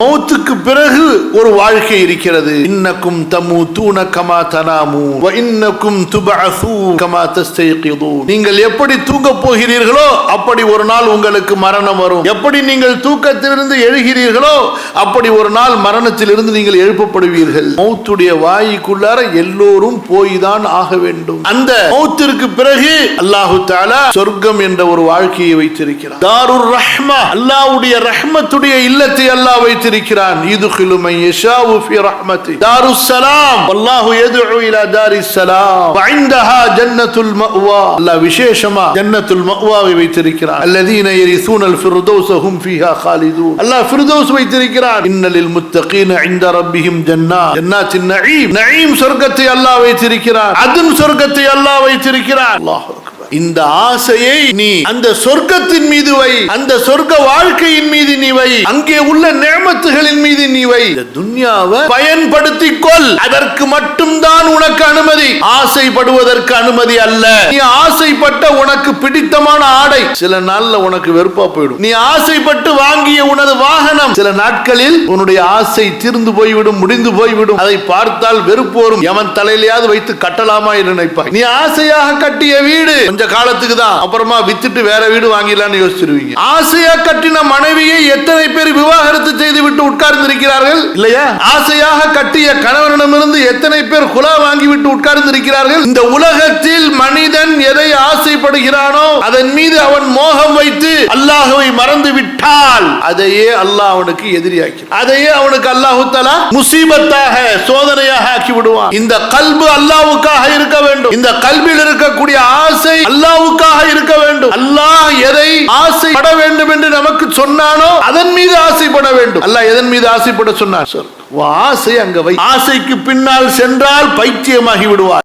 மௌத்துக்கு பிறகு ஒரு வாழ்க்கை இருக்கிறது. இன்னக்கும் தமூதூன கமா தனாமூ வ இன்னக்கும் துபஅஸூன் கமா தஸ்தைகிதூன். நீங்கள் எப்படி தூங்க போகிறீர்களோ அப்படி ஒரு நாள் உங்களுக்கு மரணம் வரும். எப்படி நீங்கள் தூக்கத்திலிருந்து எழுகிறீர்களோ அப்படி ஒரு நாள் மரணத்திலிருந்து நீங்கள் எழுப்பப்படுவீர்கள். மௌத்துடைய வாய்க்குள்ளார எல்லோரும் போய்தான் ஆக வேண்டும். அந்த மௌத்திற்கு பிறகு அல்லாஹு தஆலா சொர்க்கம் என்ற ஒரு வாழ்க்கையை வைத்திருக்கிறார். தாருர் ரஹ்மா, அல்லாஹ்வுடைய ரஹ்மத்துடைய இல்லத்தை அல்லாஹ் வைத்திருக்கிறான். யுத்கிலு மன் யஷாஉ ஃபீ ரஹ்மதி. தாருஸ் ஸலாம் வல்லாஹு யதுஉ இலா தாரிஸ் ஸலாம் வ இன்தஹா ஜன்னத்துல் மஅவா. அல்லாஹ் விசேஷமா ஜன்னத்துல் மஅவாவை வைத்திருக்கிறான். அல்லதீன யரிஸூனல் ஃபிர்தௌஸ ஹும் ஃபீஹா காலிதூன். அல்லாஹ் ஃபிர்தௌஸ் வைத்திருக்கிறான். இன்னலில் முத்தகீன இன்த ரப்பிஹிம் ஜன்னாத்தின் நஈம். நஈம் சொர்க்கத்தை அல்லாஹ் வைத்திருக்கிறான். அதுன் சொர்க்கத்தை அல்லாஹ் வைத்திருக்கிறான். அல்லாஹ் இந்த ஆசையை நீ அந்த சொர்க்கத்தின் மீது வை, அந்த சொர்க்க வாழ்க்கையின் மீது நீ வை, அங்கே உள்ள நிஅமத்துகளின் மீது நீ வை. இந்த துன்யாவை பயன்படுத்திக் கொள். அதற்கு மட்டும்தான் உனக்கு அனுமதி, ஆசைப்படுவதற்கு அனுமதி அல்ல. நீ ஆசைப்பட்ட உனக்கு பிடித்தமான ஆடை சில நாள்ல உனக்கு வெறுப்பா போயிடும். நீ ஆசைப்பட்டு வாங்கிய உனது வாகனம் சில நாட்களில் உன்னுடைய ஆசை தீர்ந்து போய்விடும், முடிந்து போய்விடும். அதை பார்த்தால் வெறுப்பு வரும். எவன் தலையிலையாவது வைத்து கட்டலாமா என்று நினைப்பாய். நீ ஆசையாக கட்டிய வீடு கொஞ்ச காலத்துக்கு தான், அப்புறமா வித்துட்டு வேற வீடு வாங்கிடலாம்னு யோசிச்சிருவீங்க. ஆசையா கட்டின மனைவியை எத்தனை பேர் விவாகரத்து செய்து விட்டு உட்கார்ந்திருக்கிறார்கள் இல்லையா? ஆசையாக கட்டிய கணவனிடமிருந்து எத்தனை பேர் குலா வாங்கி விட்டு உட்கார்ந்திருக்கிறார்கள். இந்த உலகத்தில் மனிதன் எதை ஆசைப்படுகிறானோ அதன் மீது அவன் மோகம் வைத்து அல்லாஹ்வை மறந்து விட்டால் அதையே அல்லாஹ் அவனுக்கு எதிரியாக்கி, அதையே அவனுக்கு அல்லாஹ் தஆலா முசீபத்தாக சோதனையாக ஆக்கி விடுவான். இந்த கல்பு அல்லாஹ்வுக்காக இருக்க வேண்டும். இந்த கல்பில் இருக்கக்கூடிய ஆசை அல்லாஹ்வுக்காக இருக்க வேண்டும். அல்லாஹ் எதை ஆசைப்பட வேண்டும் என்று நமக்கு சொன்னானோ அதன் மீது ஆசைப்பட வேண்டும். அல்லாஹ் எதன் மீது ஆசைப்பட சொன்னார்? ஆசை அங்க வை. ஆசைக்கு பின்னால் சென்றால் பைத்தியமாகி விடுவார்.